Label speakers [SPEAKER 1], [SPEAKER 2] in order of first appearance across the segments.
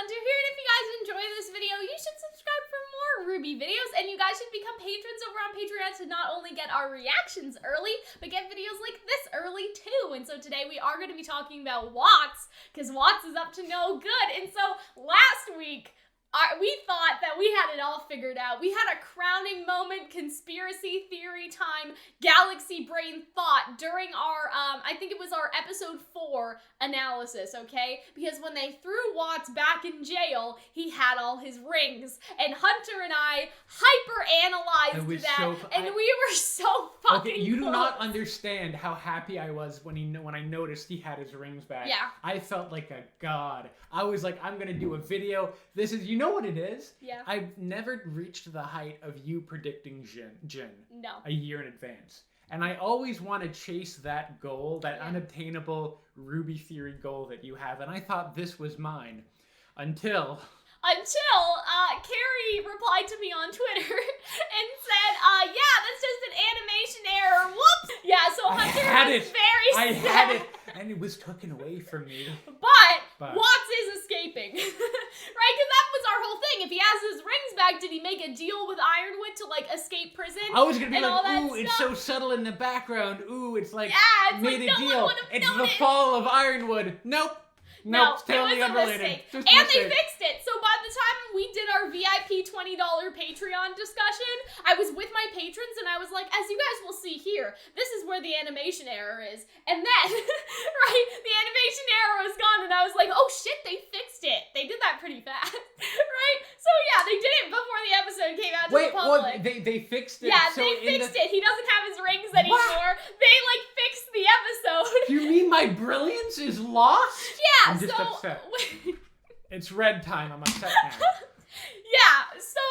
[SPEAKER 1] Hunter here, and if you guys enjoy this video, you should subscribe for more RWBY videos, and you guys should become patrons over on Patreon to not only get our reactions early, but get videos like this early too. And so today we are going to be talking about Watts, because Watts is up to no good. And so last week, we thought that we had it all figured out. We had a crowning moment, conspiracy theory time, galaxy brain thought during our, I think it was our episode 4 analysis, okay? Because when they threw Watts back in jail, he had all his rings. And Hunter and I hyper-analyzed that, and we were so fucking
[SPEAKER 2] Okay, you do
[SPEAKER 1] close.
[SPEAKER 2] not understand how happy I was when I noticed he had his rings back.
[SPEAKER 1] Yeah.
[SPEAKER 2] I felt like a god. I was like, I'm gonna do a video. This is, you know what it is?
[SPEAKER 1] Yeah.
[SPEAKER 2] I've never reached the height of you predicting Jin
[SPEAKER 1] No.
[SPEAKER 2] a year in advance. And I always want to chase that goal, that unobtainable RWBY theory goal that you have. And I thought this was mine. Until
[SPEAKER 1] Carrie replied to me on Twitter and said, yeah, that's just an animation error. Whoops. Yeah, so Hunter was very sad.
[SPEAKER 2] I had it, and it was taken away from me.
[SPEAKER 1] But Watts is escaping. Right? Because that was our whole thing. If he has his rings back, did he make a deal with Ironwood to, like, escape prison?
[SPEAKER 2] I was gonna be
[SPEAKER 1] and
[SPEAKER 2] like,
[SPEAKER 1] all that
[SPEAKER 2] ooh, it's so subtle in the background. Ooh, it's like, made a deal. It's the fall of Ironwood. Nope.
[SPEAKER 1] No,
[SPEAKER 2] it's totally
[SPEAKER 1] it was a
[SPEAKER 2] unrelated.
[SPEAKER 1] mistake. And they fixed it. So by the time we did our VIP $20 Patreon discussion, I was with my patrons and I was like, as you guys will see here, this is where the animation error is. And then, right, the animation error was gone and I was like, oh shit, they fixed it. They did that pretty fast, right? So yeah, they did it before the episode came out to the public.
[SPEAKER 2] Well, they fixed it.
[SPEAKER 1] Yeah,
[SPEAKER 2] so
[SPEAKER 1] they fixed it. He doesn't have his rings anymore. They, like, fixed the episode.
[SPEAKER 2] You mean my brilliance is lost?
[SPEAKER 1] Yeah,
[SPEAKER 2] I'm just upset. It's red time. I'm upset now.
[SPEAKER 1] Yeah, so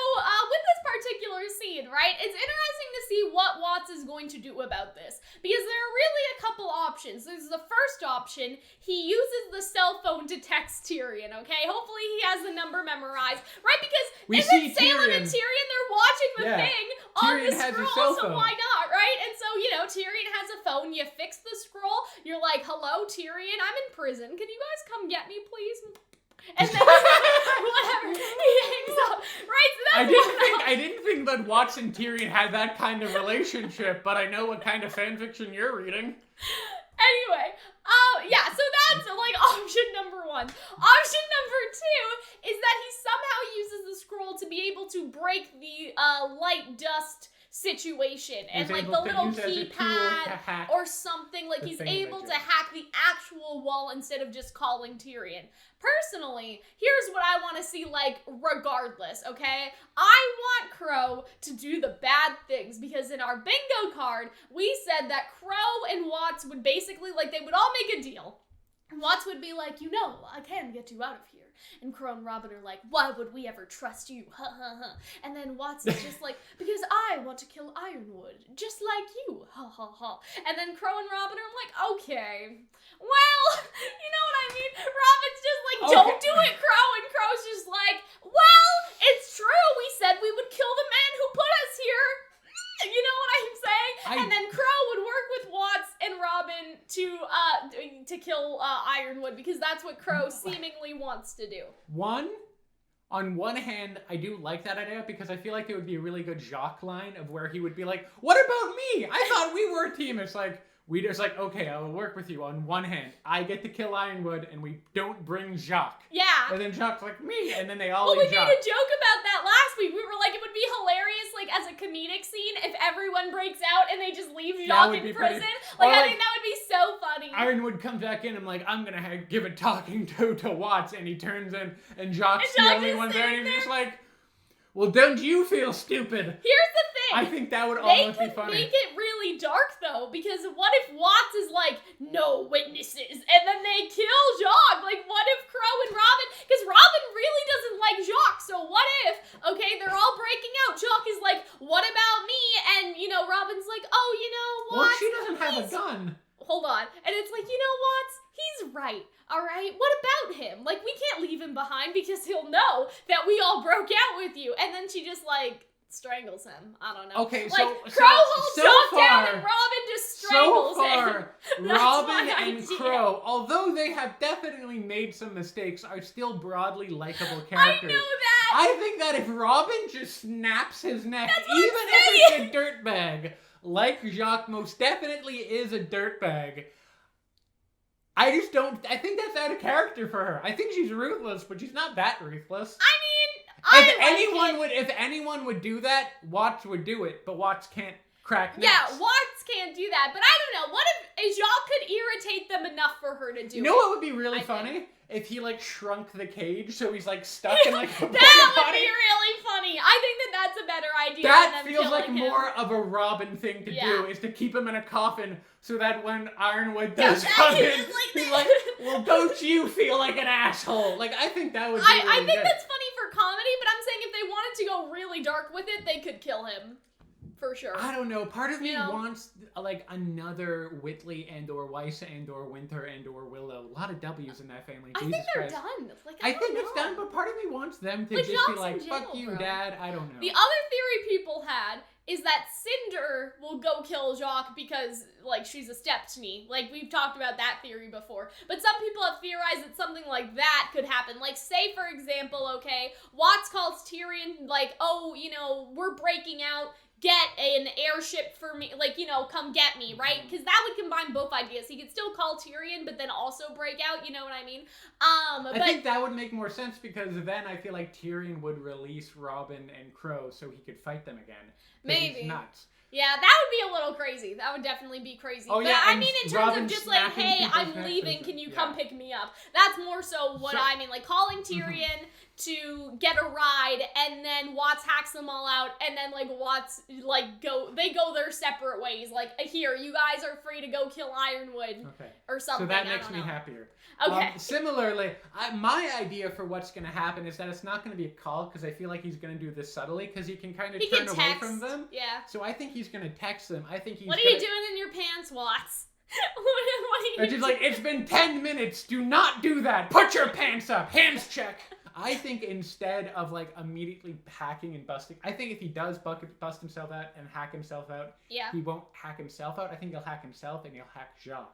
[SPEAKER 1] with this particular scene, right, it's interesting to see what Watts is going to do about this. Because there are really a couple options. There's the first option. He uses the cell phone to text Tyrion, okay? Hopefully he has the number memorized, right? Because isn't Salem and Tyrion, they're watching the thing on the scroll, so why not, right? And so, you know, Tyrion has a phone. You fix the scroll. You're like, hello, Tyrion, I'm in prison. Can you guys come get me, please? And then, whatever, he hangs up, right? So that's
[SPEAKER 2] I didn't think that Watts and Tyrion had that kind of relationship, but I know what kind of fanfiction you're reading.
[SPEAKER 1] Anyway, yeah, so that's, like, option number 1. Option number 2 is that he somehow uses the scroll to be able to break the, light dust situation and like the little keypad or something, like he's able to hack the actual wall instead of just calling Tyrion. Personally, here's what I want to see, like, regardless, okay? I want Qrow to do the bad things because in our bingo card, we said that Qrow and Watts would basically, like, they would all make a deal. And Watts would be like, you know, I can get you out of here. And Qrow and Robyn are like, why would we ever trust you? Ha ha ha. And then Watts is just like, because I want to kill Ironwood, just like you. Ha ha ha. And then Qrow and Robyn are like, okay. Well, you know what I mean? Robyn's just like, don't do it, Qrow. And Qrow's just like, well, it's true. We said we would kill the man who put us here. You know what I'm saying? And then Qrow would work with Watts and Robyn to kill Ironwood because that's what Qrow seemingly wants to do.
[SPEAKER 2] On one hand, I do like that idea because I feel like it would be a really good Jacques line of where he would be like, what about me? I thought we were a team. It's like, we just like, okay, I will work with you. On one hand, I get to kill Ironwood and we don't bring Jacques.
[SPEAKER 1] Yeah.
[SPEAKER 2] And then Jacques like, me. And then they all
[SPEAKER 1] we
[SPEAKER 2] leave Jacques.
[SPEAKER 1] made a joke about that last week. We were like, it would be hilarious, like, as a comedic scene if everyone breaks out and they just leave Jacques in prison. Like, I think that would be so funny.
[SPEAKER 2] Ironwood comes back in, I'm like, I'm gonna give a talking to Watts, and he turns in, and Jacques the only one there, and he's just like, well, don't you feel stupid?
[SPEAKER 1] Here's the thing.
[SPEAKER 2] I think that would almost be funny.
[SPEAKER 1] They could make it really dark, though, because what if Watts is like, no witnesses, and then they kill Jacques? Like, what if Qrow and Robyn, because Robyn really doesn't like Jacques, so what if, okay, they're all breaking out, Jacques is like, what about me? And, you know, Robyn's like, oh, you know, Watts,
[SPEAKER 2] well, she doesn't have a gun.
[SPEAKER 1] Hold on. And it's like, you know, Watts, he's right, all right? What about him? Like, we can't leave him behind because he'll know that we all broke out with you. And then she just, like, strangles him. I don't know.
[SPEAKER 2] Okay,
[SPEAKER 1] like,
[SPEAKER 2] so
[SPEAKER 1] Qrow holds
[SPEAKER 2] so
[SPEAKER 1] Jock
[SPEAKER 2] far,
[SPEAKER 1] down and Robyn just strangles
[SPEAKER 2] so far,
[SPEAKER 1] him. That's
[SPEAKER 2] Robyn
[SPEAKER 1] my
[SPEAKER 2] and
[SPEAKER 1] idea.
[SPEAKER 2] Qrow, although they have definitely made some mistakes, are still broadly likable
[SPEAKER 1] I
[SPEAKER 2] characters.
[SPEAKER 1] know that.
[SPEAKER 2] I think that if Robyn just snaps his neck,
[SPEAKER 1] That's what
[SPEAKER 2] even
[SPEAKER 1] I'm
[SPEAKER 2] if it's a dirtbag, like Jacques most definitely is a dirtbag, I just don't. I think that's out of character for her. I think she's ruthless, but she's not that ruthless. If anyone would do that, Watts would do it, but Watts can't crack necks.
[SPEAKER 1] Yeah, Watts can't do that, but I don't know. What if Jacques could irritate them enough for her to do it?
[SPEAKER 2] You know what would be really
[SPEAKER 1] I
[SPEAKER 2] funny?
[SPEAKER 1] think.
[SPEAKER 2] If he like shrunk the cage so he's like stuck in like a
[SPEAKER 1] That would
[SPEAKER 2] body.
[SPEAKER 1] be really funny. I think that's a better idea
[SPEAKER 2] That
[SPEAKER 1] than them
[SPEAKER 2] feels like
[SPEAKER 1] killing him.
[SPEAKER 2] more of a Robyn thing to
[SPEAKER 1] Yeah.
[SPEAKER 2] do, is to keep him in a coffin so that when Ironwood
[SPEAKER 1] Yeah,
[SPEAKER 2] does
[SPEAKER 1] that
[SPEAKER 2] come
[SPEAKER 1] is
[SPEAKER 2] in,
[SPEAKER 1] like
[SPEAKER 2] he's
[SPEAKER 1] that.
[SPEAKER 2] like, well, don't you feel like an asshole? Like, I think that would be really
[SPEAKER 1] I think
[SPEAKER 2] good.
[SPEAKER 1] that's funny for comedy, but I'm saying if they wanted to go really dark with it, they could kill him. For sure.
[SPEAKER 2] I don't know. Part of me
[SPEAKER 1] You know?
[SPEAKER 2] wants like another Whitley and or Weiss and or Winter and or Willow. A lot of W's in that family.
[SPEAKER 1] I
[SPEAKER 2] Jesus
[SPEAKER 1] think they're
[SPEAKER 2] Christ.
[SPEAKER 1] done. Like,
[SPEAKER 2] I
[SPEAKER 1] don't
[SPEAKER 2] think it's
[SPEAKER 1] know.
[SPEAKER 2] done, but part of me wants them to
[SPEAKER 1] Like,
[SPEAKER 2] just be
[SPEAKER 1] Jacques
[SPEAKER 2] like,
[SPEAKER 1] in
[SPEAKER 2] fuck
[SPEAKER 1] jail,
[SPEAKER 2] you,
[SPEAKER 1] bro.
[SPEAKER 2] Dad. I don't know.
[SPEAKER 1] The other theory people had is that Cinder will go kill Jacques because, like, she's a step to me. Like, we've talked about that theory before. But some people have theorized that something like that could happen. Like, say, for example, okay, Watts calls Tyrion, like, oh, you know, we're breaking out. Get an airship for me, like, you know, come get me, right? Because that would combine both ideas. He could still call Tyrion, but then also break out, you know what I mean?
[SPEAKER 2] I think that would make more sense because then I feel like Tyrion would release Robyn and Qrow so he could fight them again. 'Cause
[SPEAKER 1] Maybe.
[SPEAKER 2] He's nuts.
[SPEAKER 1] Yeah, that would be a little crazy. That would definitely be crazy.
[SPEAKER 2] Oh,
[SPEAKER 1] but
[SPEAKER 2] yeah,
[SPEAKER 1] I
[SPEAKER 2] and
[SPEAKER 1] mean, in terms
[SPEAKER 2] Robyn
[SPEAKER 1] of just like,
[SPEAKER 2] snapping
[SPEAKER 1] hey,
[SPEAKER 2] people's
[SPEAKER 1] I'm
[SPEAKER 2] necks
[SPEAKER 1] leaving,
[SPEAKER 2] is-
[SPEAKER 1] can you
[SPEAKER 2] yeah.
[SPEAKER 1] come pick me up? That's more so what I mean. Like, calling Tyrion to get a ride, and then Watts hacks them all out, and then, like, Watts, like, they go their separate ways. Like, here, you guys are free to go kill Ironwood,
[SPEAKER 2] Okay.
[SPEAKER 1] or something.
[SPEAKER 2] So that
[SPEAKER 1] I
[SPEAKER 2] makes
[SPEAKER 1] don't
[SPEAKER 2] me
[SPEAKER 1] know.
[SPEAKER 2] happier.
[SPEAKER 1] Okay.
[SPEAKER 2] Similarly, my idea for what's going to happen is that it's not going to be a call because I feel like he's going to do this subtly because he can kind of
[SPEAKER 1] He
[SPEAKER 2] turn
[SPEAKER 1] can
[SPEAKER 2] away
[SPEAKER 1] text.
[SPEAKER 2] from them.
[SPEAKER 1] Yeah.
[SPEAKER 2] So I think he's going to text them. I think he's
[SPEAKER 1] What are
[SPEAKER 2] gonna,
[SPEAKER 1] you doing in your pants, Watts? what are you
[SPEAKER 2] Which is like, it's been 10 minutes. Do not do that. Put your pants up. Hands check. I think instead of like immediately hacking and busting, I think if he does bust himself out and hack himself out,
[SPEAKER 1] Yeah.
[SPEAKER 2] he won't hack himself out. I think he'll hack himself and he'll hack Jacques.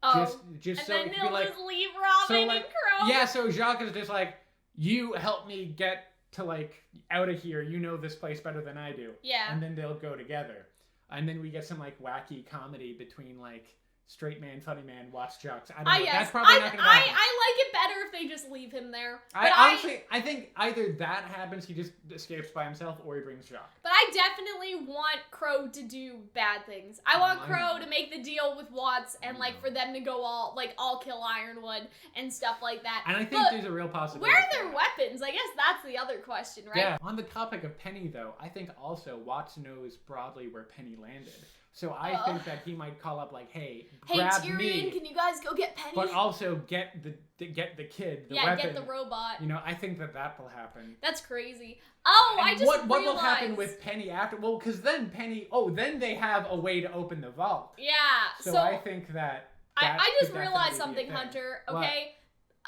[SPEAKER 1] Oh.
[SPEAKER 2] Just
[SPEAKER 1] And
[SPEAKER 2] so
[SPEAKER 1] then
[SPEAKER 2] it could be
[SPEAKER 1] they'll
[SPEAKER 2] like,
[SPEAKER 1] just leave Robyn
[SPEAKER 2] like,
[SPEAKER 1] and Qrow.
[SPEAKER 2] yeah, so Jacques is just like, you help me get to like out of here. You know this place better than I do.
[SPEAKER 1] Yeah.
[SPEAKER 2] And then they'll go together. And then we get some like wacky comedy between like straight man, funny man, Watts Jacques. I don't know.
[SPEAKER 1] Yes.
[SPEAKER 2] That's probably not going to happen.
[SPEAKER 1] I like it better if they just leave him there.
[SPEAKER 2] Honestly, I think either that happens, he just escapes by himself, or he brings Jacques.
[SPEAKER 1] But I definitely want Qrow to do bad things. I want
[SPEAKER 2] I
[SPEAKER 1] Qrow
[SPEAKER 2] know.
[SPEAKER 1] to make the deal with Watts and like for them to go all kill Ironwood and stuff like that.
[SPEAKER 2] And I think
[SPEAKER 1] But
[SPEAKER 2] there's a real possibility.
[SPEAKER 1] where are
[SPEAKER 2] for
[SPEAKER 1] their
[SPEAKER 2] that.
[SPEAKER 1] weapons? I guess that's the other question, right?
[SPEAKER 2] Yeah. On the topic of Penny, though, I think also Watts knows broadly where Penny landed. So I think that he might call up like, hey,
[SPEAKER 1] Hey
[SPEAKER 2] grab
[SPEAKER 1] Tyrion,
[SPEAKER 2] me,
[SPEAKER 1] can you guys go get Penny?
[SPEAKER 2] but also get the kid, the
[SPEAKER 1] yeah,
[SPEAKER 2] weapon.
[SPEAKER 1] get the robot.
[SPEAKER 2] You know, I think that will happen.
[SPEAKER 1] That's crazy. Oh,
[SPEAKER 2] And
[SPEAKER 1] I just
[SPEAKER 2] what
[SPEAKER 1] realized.
[SPEAKER 2] will happen with Penny after? Well, because then Penny, then they have a way to open the vault.
[SPEAKER 1] Yeah,
[SPEAKER 2] So I think that.
[SPEAKER 1] I just
[SPEAKER 2] could
[SPEAKER 1] realized
[SPEAKER 2] definitely
[SPEAKER 1] something,
[SPEAKER 2] be a thing.
[SPEAKER 1] Hunter.
[SPEAKER 2] What?
[SPEAKER 1] Okay.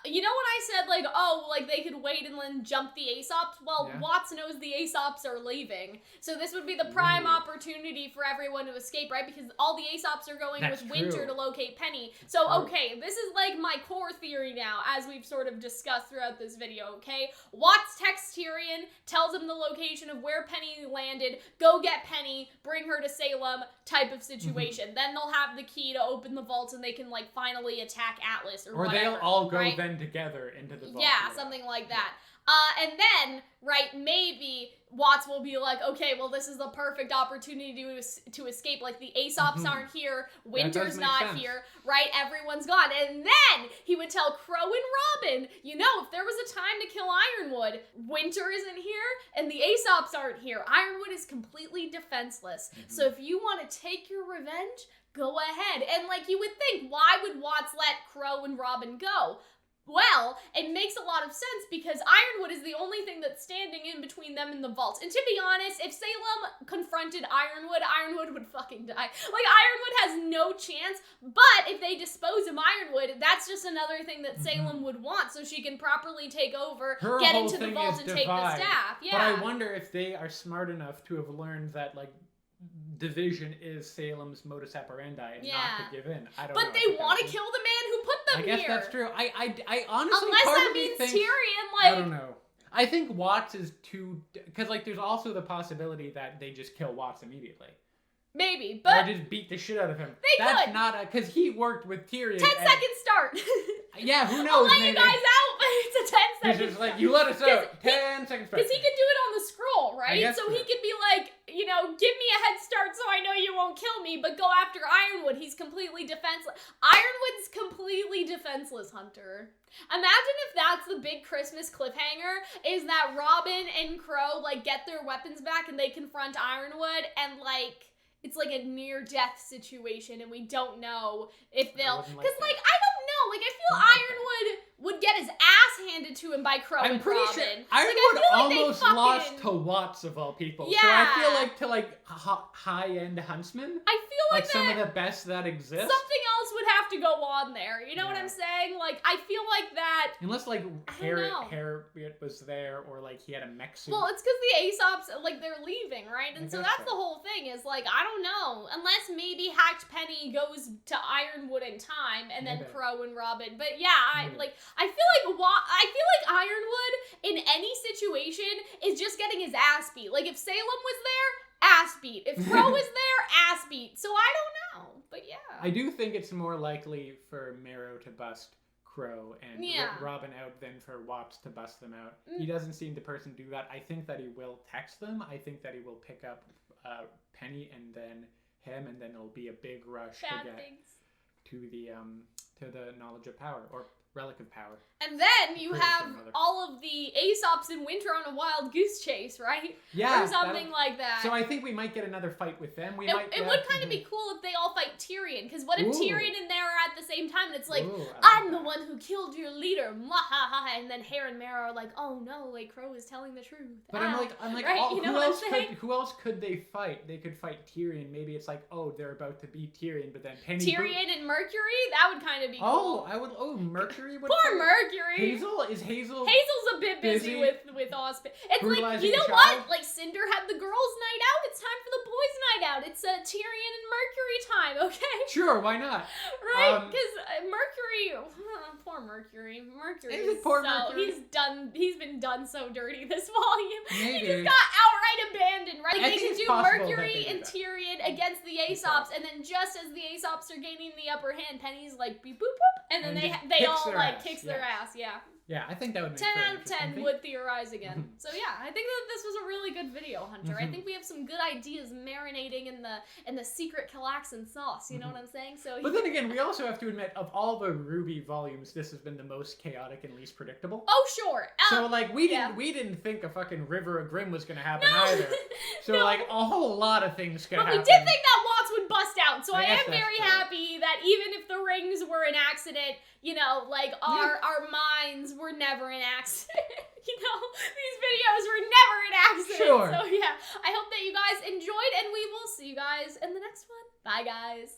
[SPEAKER 1] You know when I said like they could wait and then jump the Aesops? Well,
[SPEAKER 2] Yeah.
[SPEAKER 1] Watts knows the Aesops are leaving. So this would be the prime
[SPEAKER 2] Ooh.
[SPEAKER 1] opportunity for everyone to escape, right? Because all the Aesops are going
[SPEAKER 2] That's
[SPEAKER 1] with Winter
[SPEAKER 2] true.
[SPEAKER 1] to locate Penny. So
[SPEAKER 2] True.
[SPEAKER 1] okay, this is like my core theory now, as we've sort of discussed throughout this video, okay? Watts texts Tyrion, tells him the location of where Penny landed, go get Penny, bring her to Salem, type of situation. Then they'll have the key to open the vault and they can like finally attack Atlas or whatever.
[SPEAKER 2] they'll all go
[SPEAKER 1] right?
[SPEAKER 2] then together into the vault.
[SPEAKER 1] Yeah, something like that. And then, right, maybe Watts will be like, okay, well, this is the perfect opportunity to escape. Like, the Aesops aren't here, Winter's
[SPEAKER 2] make
[SPEAKER 1] not
[SPEAKER 2] sense.
[SPEAKER 1] here, right? Everyone's gone. And then he would tell Qrow and Robyn, you know, if there was a time to kill Ironwood, Winter isn't here, and the Aesops aren't here. Ironwood is completely defenseless. So if you want to take your revenge, go ahead. And, like, you would think, why would Watts let Qrow and Robyn go? well, it makes a lot of sense because Ironwood is the only thing that's standing in between them and the vault. And to be honest, if Salem confronted Ironwood, Ironwood would fucking die. Like, Ironwood has no chance, but if they dispose of Ironwood, that's just another thing that Salem would want, so she can properly take over, get into the vault, and take the staff. Yeah.
[SPEAKER 2] But I wonder if they are smart enough to have learned that, like, division is Salem's modus operandi and not to give in. I don't know.
[SPEAKER 1] But they want to kill the man who put them here.
[SPEAKER 2] I guess that's true. I honestly,
[SPEAKER 1] unless
[SPEAKER 2] part
[SPEAKER 1] that
[SPEAKER 2] of me
[SPEAKER 1] means
[SPEAKER 2] thinks,
[SPEAKER 1] Tyrion, like...
[SPEAKER 2] I don't know. I think Watts is too... Because, like, there's also the possibility that they just kill Watts immediately.
[SPEAKER 1] Maybe, but...
[SPEAKER 2] Or just beat the shit out of him.
[SPEAKER 1] That's
[SPEAKER 2] could. Not a... Because he worked with Tyrion.
[SPEAKER 1] 10-second start.
[SPEAKER 2] Yeah, who knows?
[SPEAKER 1] I'll let you guys out, but it's a 10-second
[SPEAKER 2] He's just like, you let us out. 10 seconds start.
[SPEAKER 1] Because he could do it on the scroll, right? So
[SPEAKER 2] so.
[SPEAKER 1] he could be like, you know, give me a head start so I know you won't kill me, but go after Ironwood. He's completely defenseless. Ironwood's completely defenseless, Hunter. Imagine if that's the big Christmas cliffhanger, is that Robyn and Qrow, like, get their weapons back and they confront Ironwood, and, like, it's like a near-death situation, and we don't know if they'll... Because, like, I don't know. Like, I feel Ironwood would get his ass handed to him by Qrow and Robyn.
[SPEAKER 2] I'm pretty sure Ironwood almost lost to Watts, of all people.
[SPEAKER 1] Yeah.
[SPEAKER 2] So I feel like to, like, high-end huntsmen.
[SPEAKER 1] I feel like
[SPEAKER 2] some of the best that exist.
[SPEAKER 1] Something else would have to go on there. You know what I'm saying? Like, I feel like that...
[SPEAKER 2] Unless, like, Harriet was there, or, like, he had a mech suit.
[SPEAKER 1] Well, it's because the Aesops, like, they're leaving, right? And so that's the whole thing, is, like, I don't know. Unless maybe Hacked Penny goes to Ironwood in time, and then Qrow and Robyn. But yeah, I feel like Ironwood, in any situation, is just getting his ass beat. Like, if Salem was there, ass beat. If Qrow was there, ass beat. So I don't know. But yeah.
[SPEAKER 2] I do think it's more likely for Marrow to bust Qrow and Robyn out than for Watts to bust them out. He doesn't seem the person to do that. I think that he will text them. I think that he will pick up Penny and then him, and then it'll be a big rush to get to the knowledge of power, or relic of power.
[SPEAKER 1] And then you have all of the Aesops in Winter on a Wild Goose Chase, right?
[SPEAKER 2] Yeah.
[SPEAKER 1] Or something like that.
[SPEAKER 2] So I think we might get another fight with them.
[SPEAKER 1] It would kind of be cool if they all fight Tyrion, because what if Tyrion and there are at the same time, and it's like, I'm the one who killed your leader, mwahaha, and then Hare and Mara are like, oh no, like, Qrow is telling the truth.
[SPEAKER 2] But I'm like,
[SPEAKER 1] right?
[SPEAKER 2] Who else could they fight? They could fight Tyrion. Maybe it's like, oh, they're about to beat Tyrion, but then Penny...
[SPEAKER 1] Tyrion and Mercury? That would kind of be cool.
[SPEAKER 2] Mercury would
[SPEAKER 1] Poor Mercury.
[SPEAKER 2] Hazel's
[SPEAKER 1] a bit busy with Osp. It's like, you know what? Like, Cinder had the girls' night out. It's time for the boys' night out. It's Tyrion and Mercury time, okay?
[SPEAKER 2] Sure, why not?
[SPEAKER 1] Right? Because Mercury, poor Mercury. He's been done so dirty this volume.
[SPEAKER 2] Maybe.
[SPEAKER 1] He just got outright abandoned, right? Like, they could do Mercury and
[SPEAKER 2] that.
[SPEAKER 1] Tyrion against the Aesops, and then just as the Aesops are gaining the upper hand, Penny's like, beep boop boop, and then they all like kicks their ass. Yeah,
[SPEAKER 2] I think that would make
[SPEAKER 1] 10 out of 10 would theorize again. So yeah, I think that this was a really good video, Hunter. I think we have some good ideas marinating in the secret Calxiyn sauce. You know what I'm saying? So.
[SPEAKER 2] But then again, we also have to admit, of all the RWBY volumes, this has been the most chaotic and least predictable.
[SPEAKER 1] Oh sure.
[SPEAKER 2] So like we didn't think a fucking River of Grimm was gonna happen either. So like a whole lot of things could happen.
[SPEAKER 1] But we did think that Watts would bust out. So I am very happy that even if the rings were an accident, you know, like our minds were never an accident. You know, these videos were never an accident.
[SPEAKER 2] Sure.
[SPEAKER 1] So yeah, I hope that you guys enjoyed, and we will see you guys in the next one. Bye, guys.